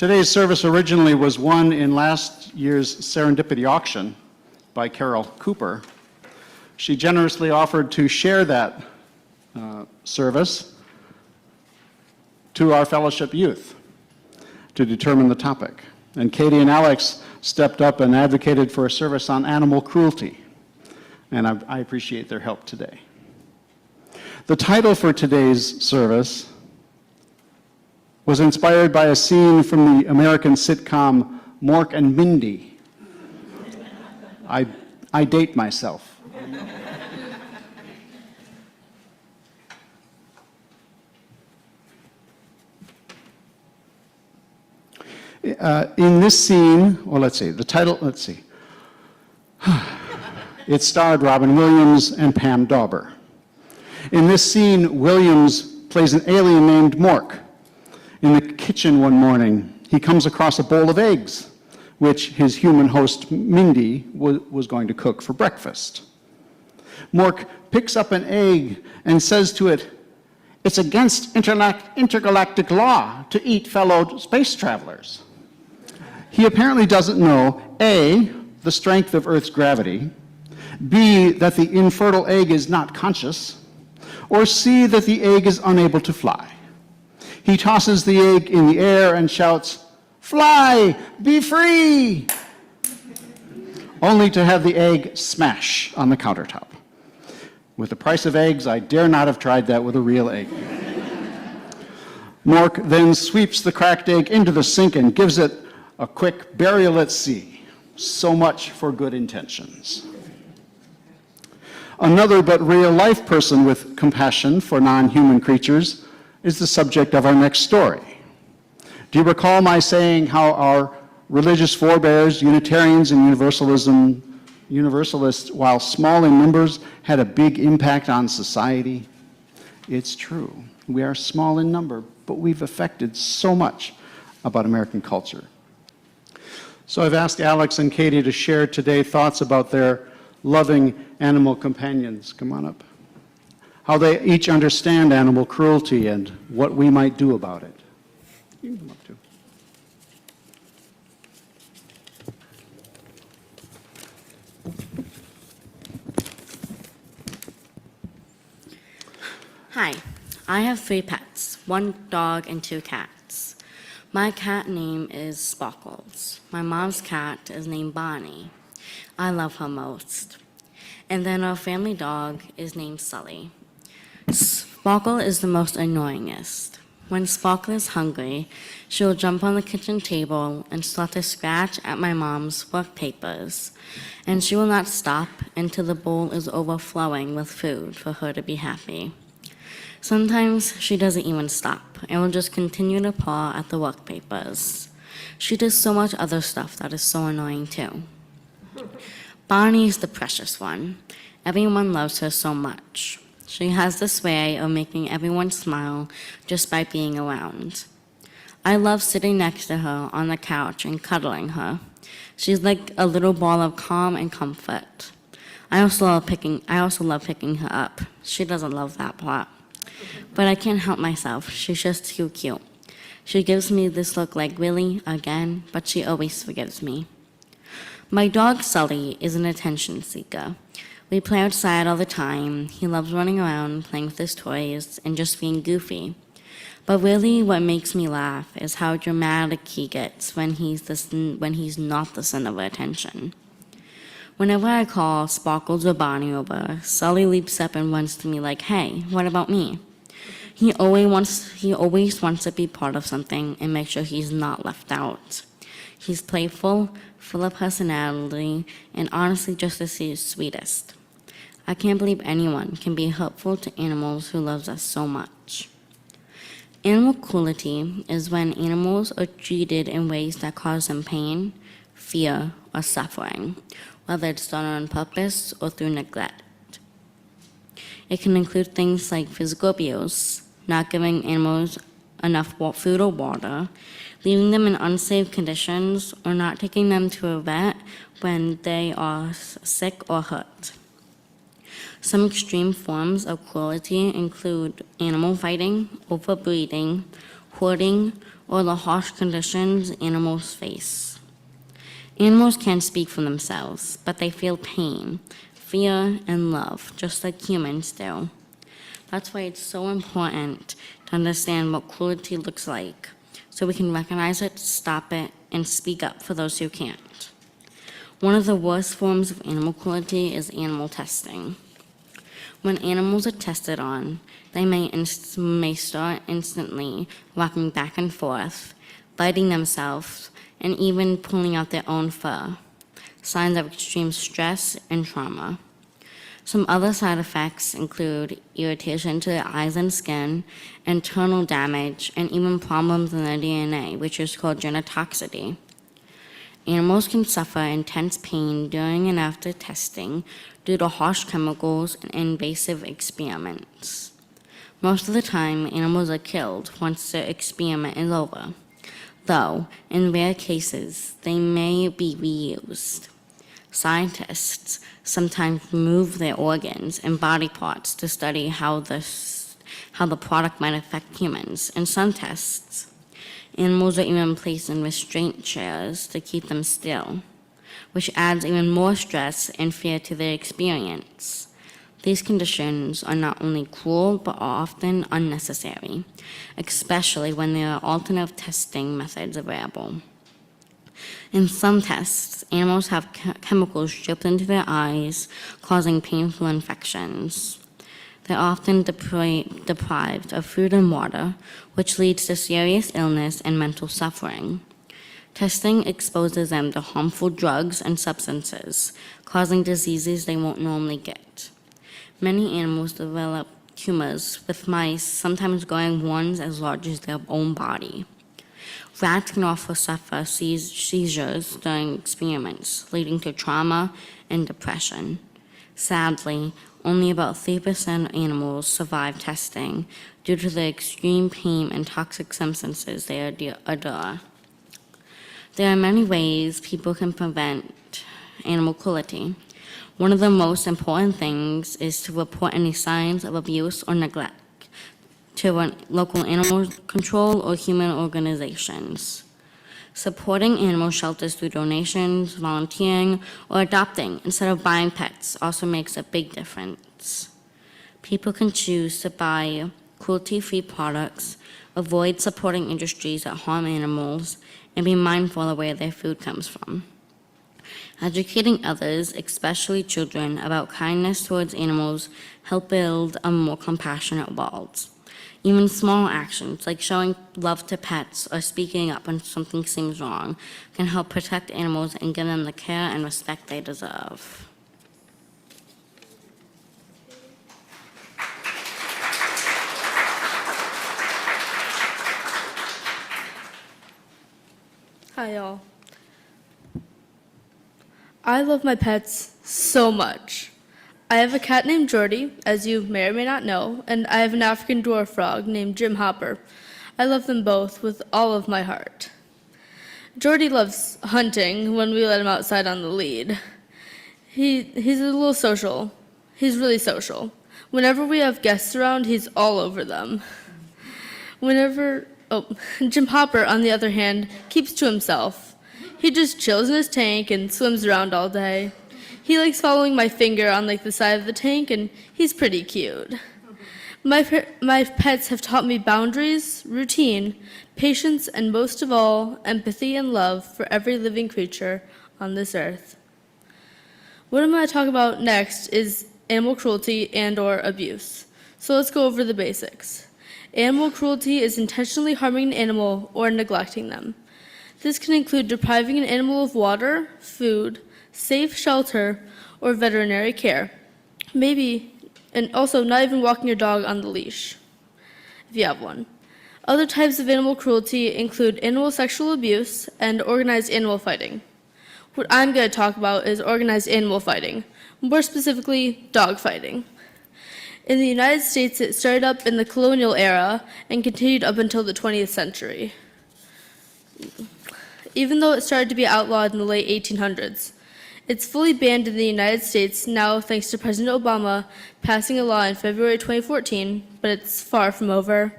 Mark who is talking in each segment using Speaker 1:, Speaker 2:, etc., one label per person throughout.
Speaker 1: Today's service originally was won in last year's Serendipity auction by Carol Cooper. She generously offered to share that service to our fellowship youth to determine the topic. And Katie and Alex stepped up and advocated for a service on animal cruelty, and I appreciate their help today. The title for today's service was inspired by a scene from the American sitcom Mork and Mindy. I date myself. In this scene, or let's see, the title, let's see. It starred Robin Williams and Pam Dawber. In this scene, Williams plays an alien named Mork. In the kitchen one morning, he comes across a bowl of eggs, which his human host, Mindy, was going to cook for breakfast. Mork picks up an egg and says to it, "It's against intergalactic law to eat fellow space travelers." He apparently doesn't know, A, the strength of Earth's gravity, B, that the infertile egg is not conscious, or C, that the egg is unable to fly. He tosses the egg in the air and shouts, "Fly, be free!" only to have the egg smash on the countertop. With the price of eggs, I dare not have tried that with a real egg. Mork then sweeps the cracked egg into the sink and gives it a quick burial at sea. So much for good intentions. Another but real-life person with compassion for non-human creatures is the subject of our next story. Do you recall my saying how our religious forebears, Unitarians and Universalists, while small in numbers, had a big impact on society? It's true. We are small in number, but we've affected so much about American culture. So I've asked Alex and Katie to share today thoughts about their loving animal companions. Come on up. How they each understand animal cruelty and what we might do about it. You can come up too.
Speaker 2: Hi, I have 3 pets, 1 dog and 2 cats. My cat name is Sparkles. My mom's cat is named Bonnie. I love her most. And then our family dog is named Sully. Sparkle is the most annoyingest. When Sparkle is hungry, she'll jump on the kitchen table and start to scratch at my mom's work papers. And she will not stop until the bowl is overflowing with food for her to be happy. Sometimes she doesn't even stop and will just continue to paw at the work papers. She does so much other stuff that is so annoying too. Bonnie is the precious one. Everyone loves her so much. She has this way of making everyone smile just by being around. I love sitting next to her on the couch and cuddling her. She's like a little ball of calm and comfort. I also love picking her up. She doesn't love that part. But I can't help myself. She's just too cute. She gives me this look like, "Really? Again?" But she always forgives me. My dog Sully is an attention seeker. We play outside all the time. He loves running around, playing with his toys, and just being goofy. But really what makes me laugh is how dramatic he gets when he's not the center of attention. Whenever I call Sparkles or Bonnie over, Sully leaps up and runs to me like, "Hey, what about me?" He always wants to be part of something and make sure he's not left out. He's playful, full of personality, and honestly just the sweetest. I can't believe anyone can be helpful to animals who loves us so much. Animal cruelty is when animals are treated in ways that cause them pain, fear, or suffering, whether it's done on purpose or through neglect. It can include things like physical abuse, not giving animals enough food or water, leaving them in unsafe conditions, or not taking them to a vet when they are sick or hurt. Some extreme forms of cruelty include animal fighting, overbreeding, hoarding, or the harsh conditions animals face. Animals can't speak for themselves, but they feel pain, fear, and love, just like humans do. That's why it's so important to understand what cruelty looks like, so we can recognize it, stop it, and speak up for those who can't. One of the worst forms of animal cruelty is animal testing. When animals are tested on, they may start instantly rocking back and forth, biting themselves, and even pulling out their own fur, signs of extreme stress and trauma. Some other side effects include irritation to the eyes and skin, internal damage, and even problems in their DNA, which is called genotoxicity. Animals can suffer intense pain during and after testing due to harsh chemicals and invasive experiments. Most of the time, animals are killed once the experiment is over, though in rare cases, they may be reused. Scientists sometimes remove their organs and body parts to study how the product might affect humans. In some tests, animals are even placed in restraint chairs to keep them still, which adds even more stress and fear to their experience. These conditions are not only cruel, but are often unnecessary, especially when there are alternative testing methods available. In some tests, animals have chemicals dripped into their eyes, causing painful infections. They're often deprived of food and water, which leads to serious illness and mental suffering. Testing exposes them to harmful drugs and substances, causing diseases they won't normally get. Many animals develop tumors, with mice sometimes growing ones as large as their own body. Rats can also suffer seizures during experiments, leading to trauma and depression. Sadly, only about 3% of animals survive testing due to the extreme pain and toxic substances they endure. There are many ways people can prevent animal cruelty. One of the most important things is to report any signs of abuse or neglect to local animal control or human organizations. Supporting animal shelters through donations, volunteering, or adopting instead of buying pets also makes a big difference. People can choose to buy cruelty-free products, avoid supporting industries that harm animals, and be mindful of where their food comes from. Educating others, especially children, about kindness towards animals help build a more compassionate world. Even small actions like showing love to pets or speaking up when something seems wrong can help protect animals and give them the care and respect they deserve.
Speaker 3: Hi, y'all. I love my pets so much. I have a cat named Jordy, as you may or may not know, and I have an African dwarf frog named Jim Hopper. I love them both with all of my heart. Jordy loves hunting when we let him outside on the lead. He's a little social. He's really social. Whenever we have guests around, he's all over them. Jim Hopper, on the other hand, keeps to himself. He just chills in his tank and swims around all day. He likes following my finger on the side of the tank, and he's pretty cute. My pets have taught me boundaries, routine, patience, and most of all, empathy and love for every living creature on this earth. What I'm going to talk about next is animal cruelty and/or abuse. So let's go over the basics. Animal cruelty is intentionally harming an animal or neglecting them. This can include depriving an animal of water, food, safe shelter, or veterinary care. And also not even walking your dog on the leash, if you have one. Other types of animal cruelty include animal sexual abuse and organized animal fighting. What I'm going to talk about is organized animal fighting, more specifically, dog fighting. In the United States, it started up in the colonial era and continued up until the 20th century. Even though it started to be outlawed in the late 1800s, it's fully banned in the United States now thanks to President Obama passing a law in February 2014, but it's far from over.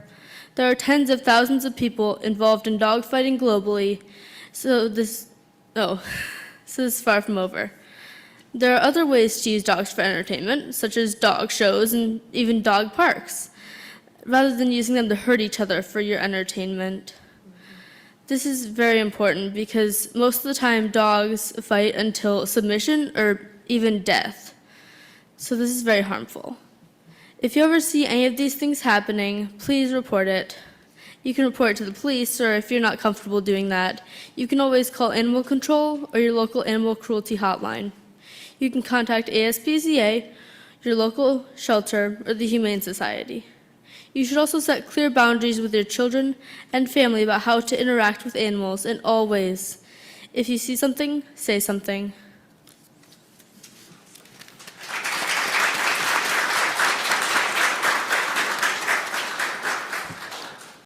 Speaker 3: There are tens of thousands of people involved in dogfighting globally, so this is far from over. There are other ways to use dogs for entertainment, such as dog shows and even dog parks, rather than using them to hurt each other for your entertainment. This is very important because most of the time dogs fight until submission or even death. So this is very harmful. If you ever see any of these things happening, please report it. You can report it to the police, or if you're not comfortable doing that, you can always call Animal Control or your local animal cruelty hotline. You can contact ASPCA, your local shelter, or the Humane Society. You should also set clear boundaries with your children and family about how to interact with animals in all ways. If you see something, say something.